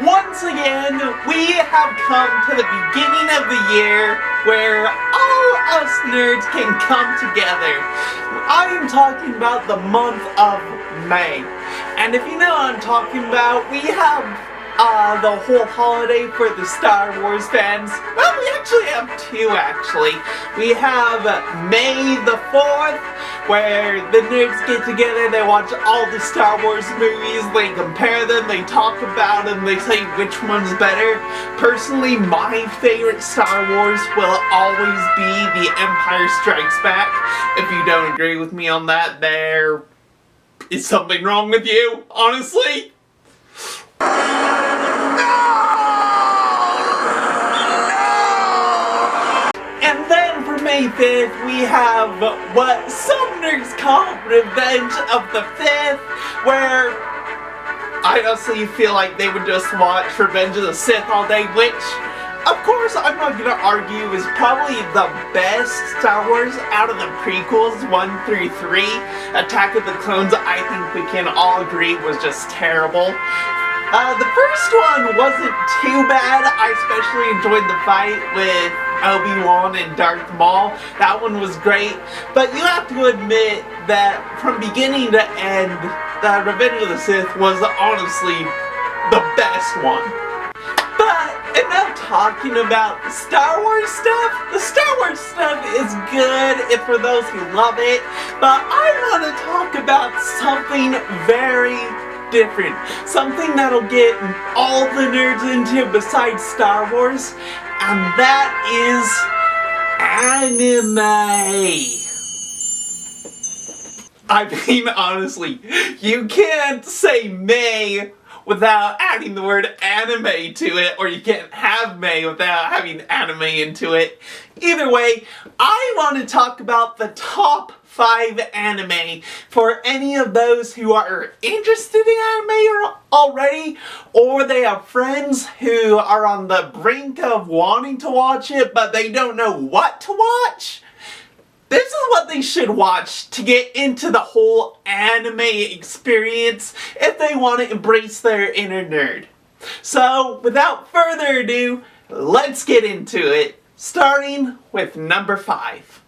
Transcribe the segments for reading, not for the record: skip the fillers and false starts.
once again, we have come to the beginning of the year where all us nerds can come together. I am talking about the month of May. And if you know what I'm talking about, we have the whole holiday for the Star Wars fans. Well, we actually have two, actually. We have May the 4th, where the nerds get together, they watch all the Star Wars movies, they compare them, they talk about them, they say which one's better. Personally, my favorite Star Wars will always be The Empire Strikes Back. If you don't agree with me on that, there is something wrong with you, honestly. And then for May 5th, we have what some nerds call Revenge of the 5th, where I honestly feel like they would just watch Revenge of the Sith all day, which, of course, I'm not gonna argue is probably the best Star Wars out of the prequels, 1 through 3. Attack of the Clones, I think we can all agree, was just terrible. The first one wasn't too bad. I especially enjoyed the fight with Obiwan and Darth Maul. That one was great. But you have to admit that from beginning to end, the Revenge of the Sith was honestly the best one. But enough talking about the Star Wars stuff. The Star Wars stuff is good for those who love it. But I want to talk about something very different. Something that'll get all the nerds into besides Star Wars, and that is anime. I mean, honestly, you can't say May without adding the word anime to it, or you can't have May without having anime into it. Either way, I want to talk about the top 5 anime for any of those who are interested in anime already, or they have friends who are on the brink of wanting to watch it, but they don't know what to watch. This is what they should watch to get into the whole anime experience if they want to embrace their inner nerd. So, without further ado, let's get into it, starting with number 5.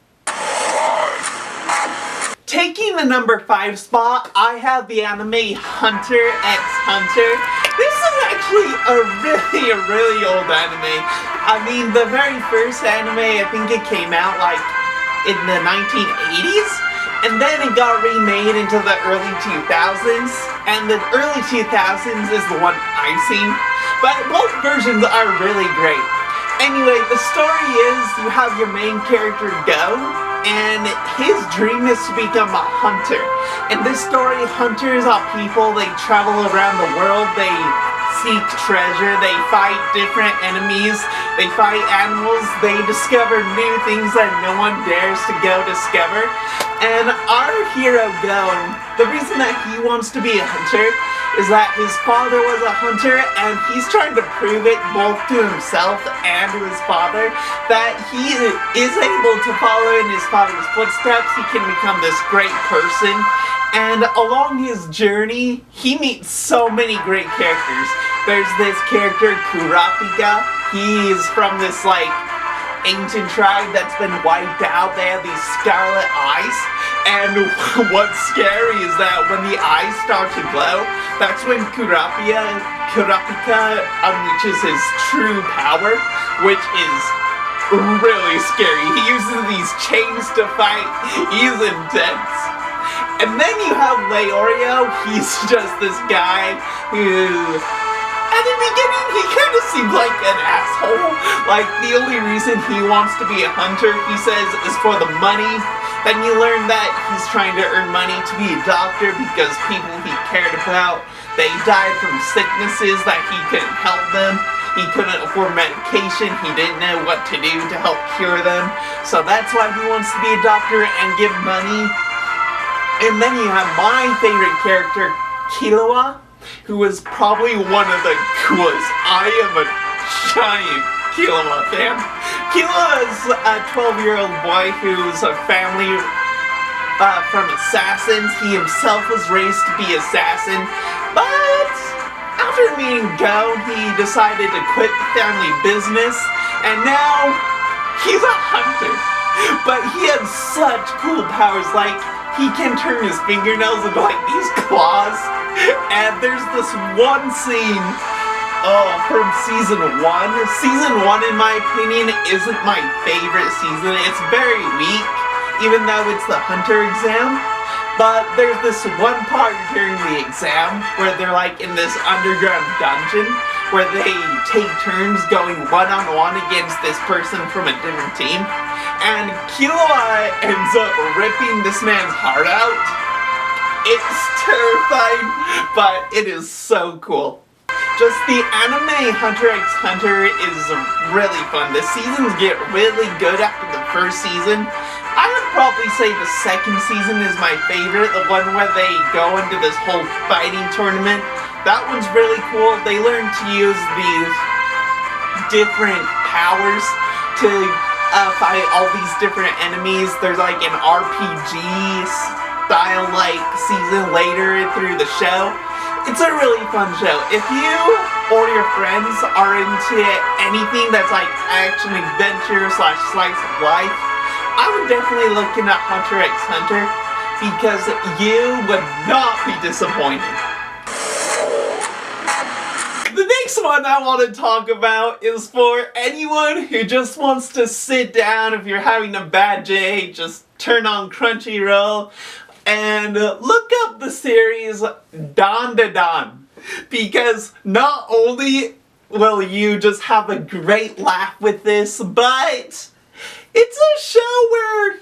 Taking the number 5 spot, I have the anime Hunter x Hunter. This is actually a really old anime. I mean, the very first anime, I think it came out like in the 1980s, and then it got remade into the early 2000s, and the early 2000s is the one I've seen, but both versions are really great. Anyway, the story is you have your main character Go, and his dream is to become a hunter. In this story, hunters are people, they travel around the world, they seek treasure, they fight different enemies, they fight animals, they discover new things that no one dares to go discover. And our hero Go, the reason that he wants to be a hunter is that his father was a hunter, and he's trying to prove it both to himself and to his father that he is able to follow in his father's footsteps. He can become this great person, and along his journey he meets so many great characters. There's this character Kurapika. He's from this like ancient tribe that's been wiped out. They have these scarlet eyes, and what's scary is that when the eyes start to glow, that's when Kurapika unleashes his true power, which is really scary. He uses these chains to fight. He's intense. And then you have Leorio. He's just this guy who, at the beginning, he kind of seems like an asshole. Like, the only reason he wants to be a hunter, he says, is for the money. Then you learn that he's trying to earn money to be a doctor because people he cared about, they died from sicknesses that he couldn't help them. He couldn't afford medication. He didn't know what to do to help cure them. So that's why he wants to be a doctor and give money. And then you have my favorite character, Killua, who is probably one of the coolest. I am a giant Killua fan. Killua is a 12-year-old boy who's a family from assassins. He himself was raised to be assassin, but after after meeting Go, he decided to quit the family business, and now he's a hunter. But he has such cool powers, like he can turn his fingernails into like these claws. And there's this one scene from season 1. Season 1, in my opinion, isn't my favorite season. It's very weak, even though it's the hunter exam. But there's this one part during the exam where they're like in this underground dungeon where they take turns going one-on-one against this person from a different team. And Killua ends up ripping this man's heart out. It's terrifying, but it is so cool. Just the anime Hunter x Hunter is really fun. The seasons get really good after the first season. I would probably say the second season is my favorite, the one where they go into this whole fighting tournament. That one's really cool. They learn to use these different powers to fight all these different enemies. There's like an RPG style like season later through the show. It's a really fun show. If you or your friends are into anything that's like action adventure / slice of life, I would definitely look into Hunter x Hunter because you would not be disappointed. The next one I want to talk about is for anyone who just wants to sit down. If you're having a bad day, just turn on Crunchyroll and look up the series DanDaDan, because not only will you just have a great laugh with this, but it's a show where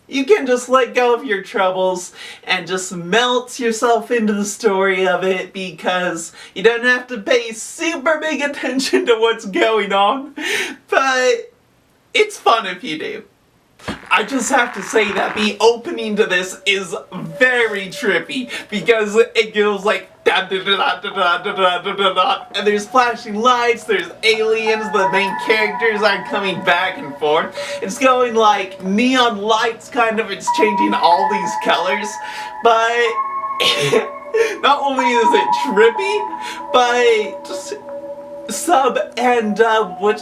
you can just let go of your troubles and just melt yourself into the story of it, because you don't have to pay super big attention to what's going on, but it's fun if you do. I just have to say that the opening to this is very trippy, because it goes like da da da da da da da da da da, and there's flashing lights, there's aliens, the main characters are coming back and forth. It's going like neon lights kind of, it's changing all these colors, but not only is it trippy, but just sub and which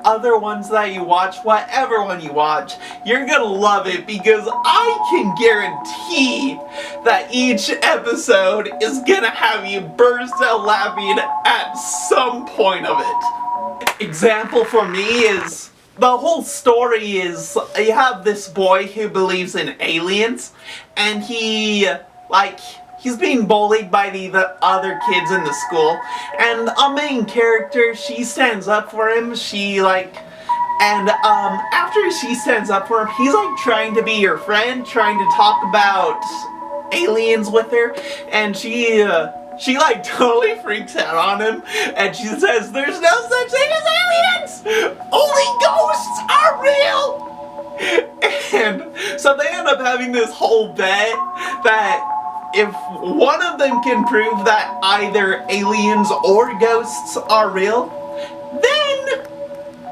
other ones that you watch, whatever one you watch, you're gonna love it, because I can guarantee that each episode is gonna have you burst out laughing at some point of it. Example for me is, the whole story is, you have this boy who believes in aliens, and he's being bullied by the other kids in the school, and a main character, she stands up for him. After she stands up for him, he's like trying to be your friend, trying to talk about aliens with her, and she like totally freaks out on him, and she says, "There's no such thing as aliens! Only ghosts are real!" And so they end up having this whole bet that if one of them can prove that either aliens or ghosts are real, then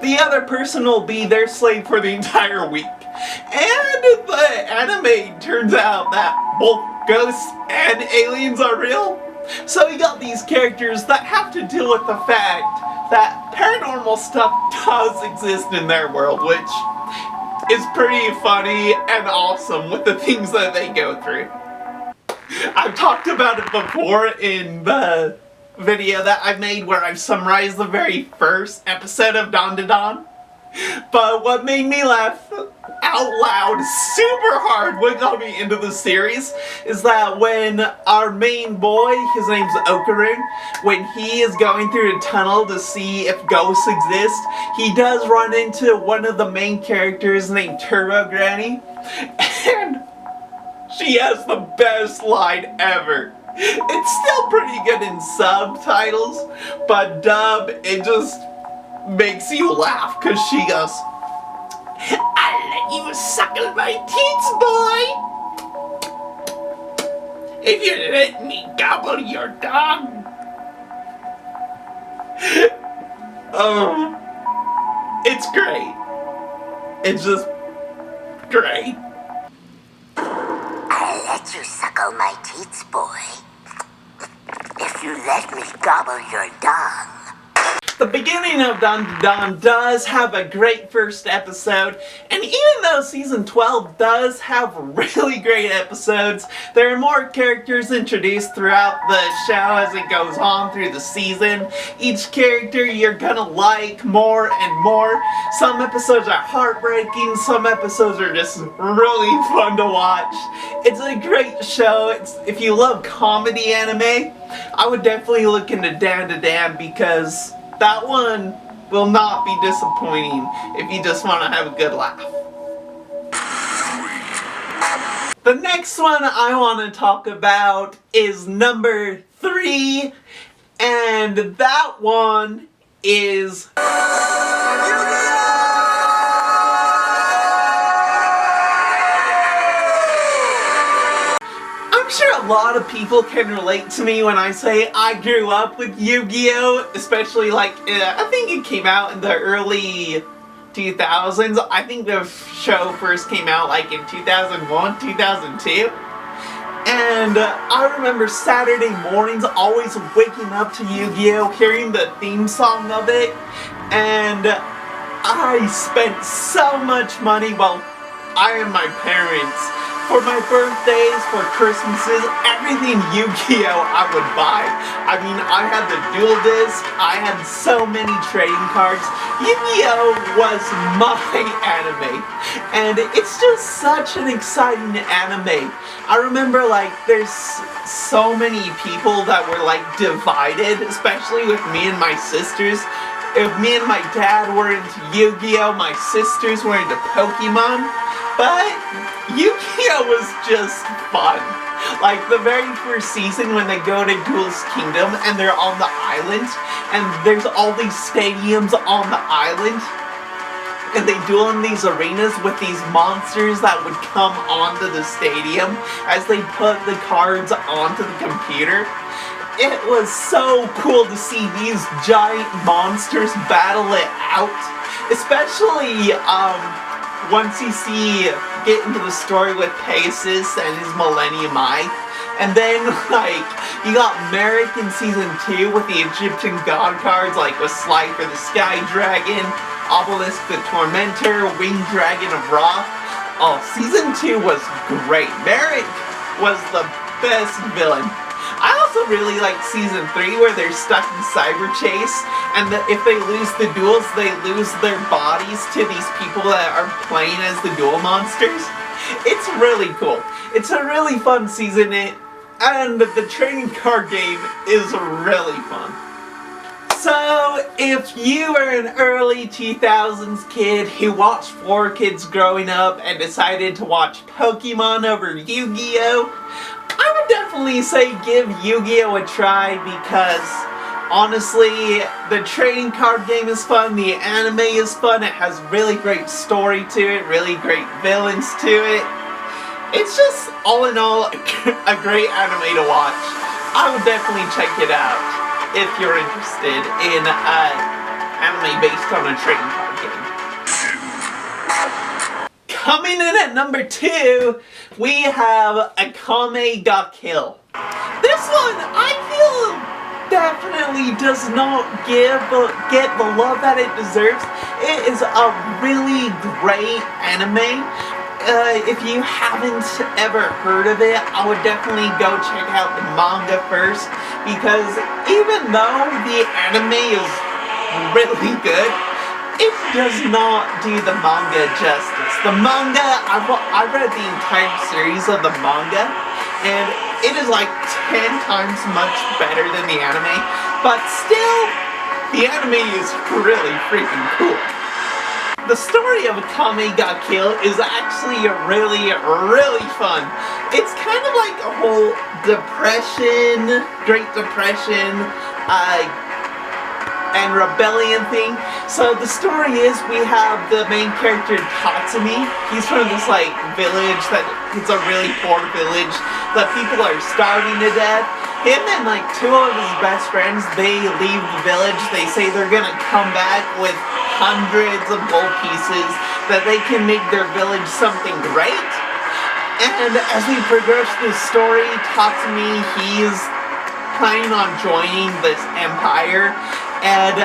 the other person will be their slave for the entire week. And the anime turns out that both ghosts and aliens are real. So you got these characters that have to deal with the fact that paranormal stuff does exist in their world, which is pretty funny and awesome with the things that they go through. I've talked about it before in the video that I made where I've summarized the very first episode of DanDaDan. But what made me laugh out loud super hard what got me into the series is that when our main boy, his name's Okarun, when he is going through a tunnel to see if ghosts exist, he does run into one of the main characters named Turbo Granny, and she has the best line ever. It's still pretty good in subtitles, but dub, it just makes you laugh, because she goes, "I'll let you suckle my teats, boy, if you let me gobble your dog." It's great. It's just great. I'll let you suckle my teats, boy, if if you let me gobble your dung. The beginning of DanDaDan does have a great first episode, and even though season 12 does have really great episodes, there are more characters introduced throughout the show as it goes on through the season. Each character you're gonna like more and more. Some episodes are heartbreaking, some episodes are just really fun to watch. It's a great show. If you love comedy anime, I would definitely look into DanDaDan because that one will not be disappointing if you just want to have a good laugh. The next one I want to talk about is number 3, and that one is I'm sure a lot of people can relate to me when I say I grew up with Yu-Gi-Oh! Especially like, I think it came out in the early 2000s. I think the show first came out like in 2001, 2002. And I remember Saturday mornings always waking up to Yu-Gi-Oh! Hearing the theme song of it. And I spent so much money, well, I and my parents, for my birthdays, for Christmases, everything Yu-Gi-Oh! I would buy. I mean, I had the dual disc, I had so many trading cards. Yu-Gi-Oh! Was my anime. And it's just such an exciting anime. I remember, like, there's so many people that were, like, divided, especially with me and my sisters. If me and my dad were into Yu-Gi-Oh! My sisters were into Pokemon. But Yu-Gi-Oh! Was just fun. Like the very first season when they go to Duel's Kingdom and they're on the island and there's all these stadiums on the island and they duel in these arenas with these monsters that would come onto the stadium as they put the cards onto the computer. It was so cool to see these giant monsters battle it out. Especially, once you get into the story with Pegasus and his Millennium Eye. And then, like, you got Merrick in Season 2 with the Egyptian god cards, like with Slifer the Sky Dragon, Obelisk the Tormentor, Winged Dragon of Ra. Oh, Season 2 was great. Merrick was the best villain. I also really like Season 3 where they're stuck in Cyber Chase, and if they lose the duels, they lose their bodies to these people that are playing as the duel monsters. It's really cool. It's a really fun season, and the trading card game is really fun. So, if you were an early 2000s kid who watched 4Kids growing up and decided to watch Pokemon over Yu-Gi-Oh!, I would definitely say give Yu-Gi-Oh! A try because, honestly, the trading card game is fun, the anime is fun, it has really great story to it, really great villains to it. It's just, all in all, a great anime to watch. I would definitely check it out if you're interested in anime based on a trading card game. Coming in at number 2, we have Akame-Ga-Kill. This one, I feel, definitely does not get the love that it deserves. It is a really great anime. If you haven't ever heard of it, I would definitely go check out the manga first, because even though the anime is really good, it does not do the manga justice. The manga, I've read the entire series of the manga, and it is like 10 times much better than the anime, but still, the anime is really freaking cool. The story of Akame-Ga-Kill is actually really, really fun. It's kind of like a whole depression, Great Depression, and rebellion thing. So the story is we have the main character Tatsumi. He's from this like village it's a really poor village that people are starving to death. Him and like 2 of his best friends, they leave the village. They say they're gonna come back with hundreds of gold pieces that they can make their village something great. And as we progress through the story, Tatsumi, he's planning on joining this empire, and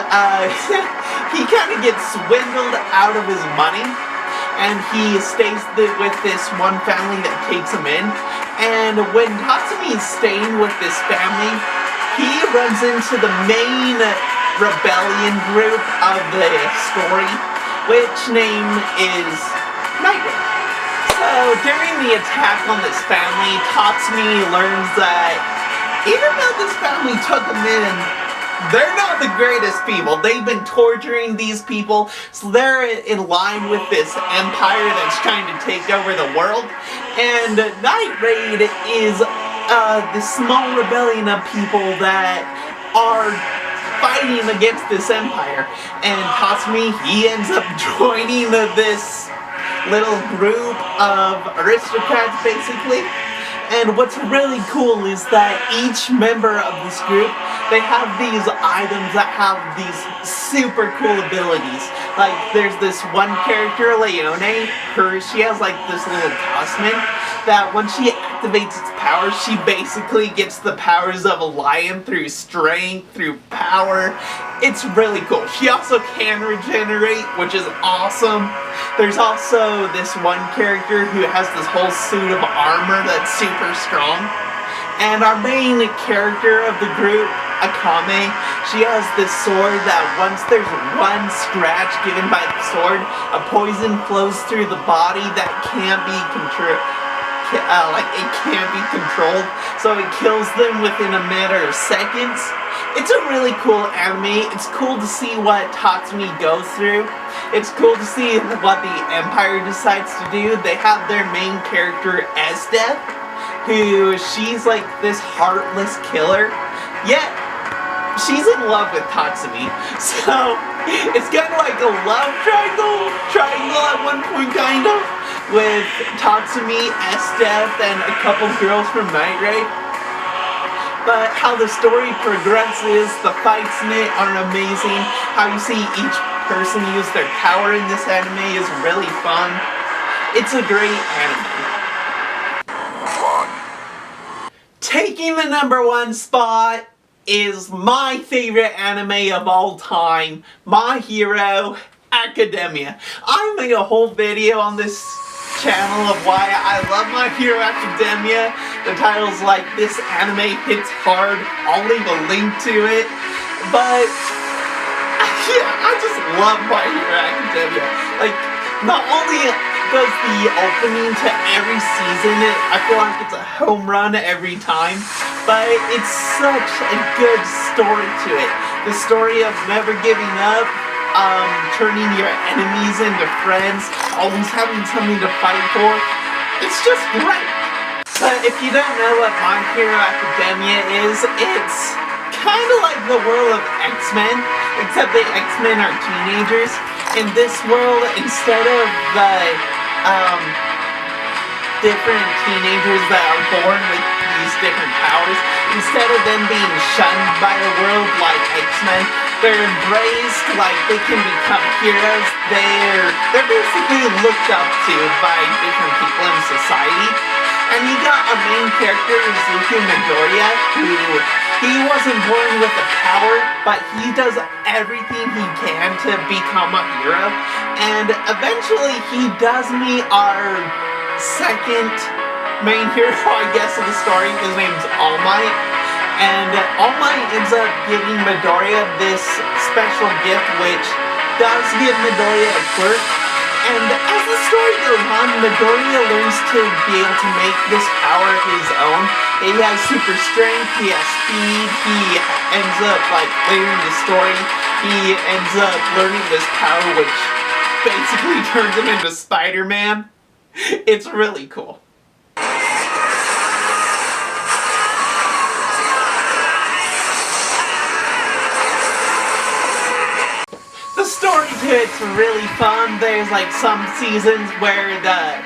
he kind of gets swindled out of his money, and he stays with this one family that takes him in. And when Tatsumi is staying with this family, he runs into the main rebellion group of the story, which name is Nightwing. So during the attack on this family, Tatsumi learns that even though this family took him in, they're not the greatest people. They've been torturing these people, so they're in line with this empire that's trying to take over the world. And Night Raid is this small rebellion of people that are fighting against this empire. And Tatsumi, he ends up joining this little group of aristocrats, basically. And what's really cool is that each member of this group, they have these items that have these super cool abilities. Like, there's this one character, Leone, she has like this little talisman that when she activates its powers, she basically gets the powers of a lion through strength, through power. It's really cool. She also can regenerate, which is awesome. There's also this one character who has this whole suit of armor that's super strong. And our main character of the group, Akame, she has this sword that once there's one scratch given by the sword, a poison flows through the body that can't be controlled. It can't be controlled, so it kills them within a matter of seconds. It's a really cool anime. It's cool to see what Tatsumi goes through. It's cool to see what the Empire decides to do. They have their main character, Esdeath, who she's like this heartless killer, yet she's in love with Tatsumi. So it's kind of like a love triangle at one point, kind of, with Tatsumi, Esdeath, and a couple girls from Night Raid. But how the story progresses, the fights in it are amazing. How you see each person use their power in this anime is really fun. It's a great anime. Taking the #1 spot is my favorite anime of all time, My Hero Academia. I made a whole video on this channel of why I love My Hero Academia. The title's like, "This anime hits hard." I'll leave a link to it. But yeah, I just love My Hero Academia. Like, not only does the opening to every season, I feel like it's a home run every time, but it's such a good story to it. The story of never giving up, turning your enemies into friends, always having something to fight for. It's just great. But if you don't know what My Hero Academia is, it's kind of like the world of X-Men, except the X-Men are teenagers. In this world, instead of the different teenagers that are born with these different powers, instead of them being shunned by the world like X-Men, they're embraced, like they can become heroes. They're basically looked up to by different people in society. And you got a main character, Izuku Midoriya, who he wasn't born with a power, but he does everything he can to become a hero. And eventually he does meet our second main hero, I guess, of the story. His name's All Might. And All Might ends up giving Midoriya this special gift, which does give Midoriya a quirk. And as the story goes on, Midoriya learns to be able to make this power his own. He has super strength, he has speed, he ends up, like, later in the story, he ends up learning this power which basically turns him into Spider-Man. It's really cool. The story to it's really fun. There's like some seasons where the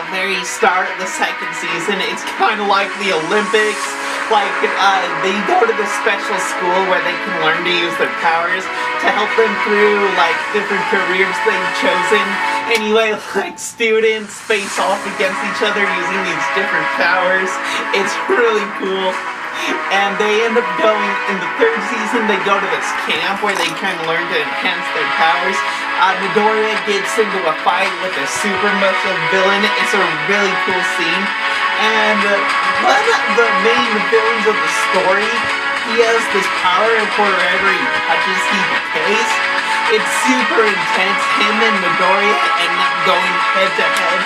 very start of the second season, it's kind of like the Olympics. Like, they go to the special school where they can learn to use their powers to help them through, like, different careers they've chosen. Anyway, like, students face off against each other using these different powers. It's really cool. And they end up going, in the third season, they go to this camp where they kind of learn to enhance their powers. Midoriya gets into a fight with a super muscle villain. It's a really cool scene. And one of the main villains of the story, he has this power of wherever he touches, he decays. It's super intense. Him and Midoriya end up going head to head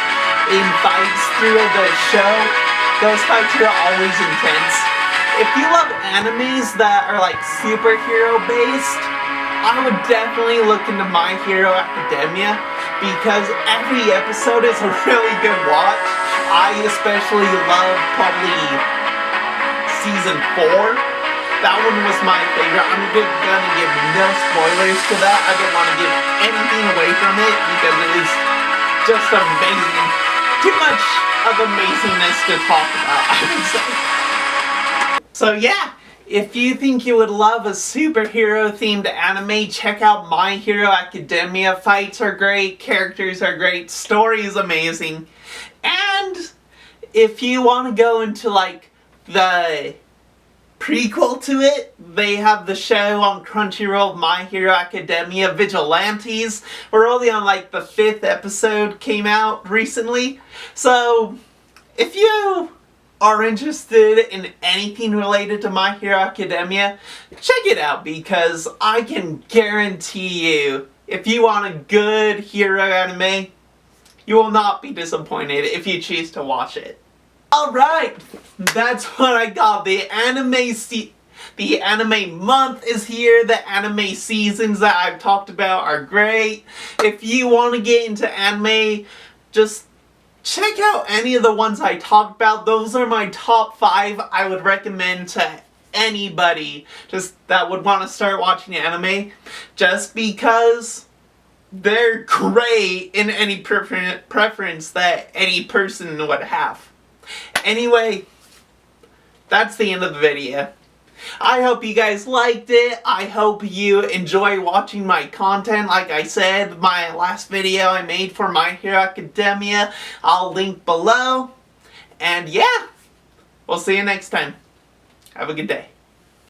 in fights through the show. Those fights are always intense. If you love animes that are like superhero based, I would definitely look into My Hero Academia because every episode is a really good watch. I especially love probably season 4. That one was my favorite. I'm gonna give no spoilers to that. I don't want to give anything away from it because it is just amazing. Too much of amazingness to talk about, I would say. So yeah, if you think you would love a superhero themed anime, check out My Hero Academia. Fights are great, characters are great, story is amazing. And if you want to go into like the prequel to it, they have the show on Crunchyroll, My Hero Academia Vigilantes. We're only on like the 5th episode, came out recently. So if you are interested in anything related to My Hero Academia, check it out because I can guarantee you, if you want a good hero anime, you will not be disappointed if you choose to watch it. Alright, that's what I got. The anime month is here. The anime seasons that I've talked about are great. If you want to get into anime, just check out any of the ones I talked about. Those are my top 5 I would recommend to anybody just that would want to start watching anime, just because they're great in any preference that any person would have. Anyway, that's the end of the video. I hope you guys liked it. I hope you enjoy watching my content. Like I said, my last video I made for My Hero Academia, I'll link below. And yeah, we'll see you next time. Have a good day.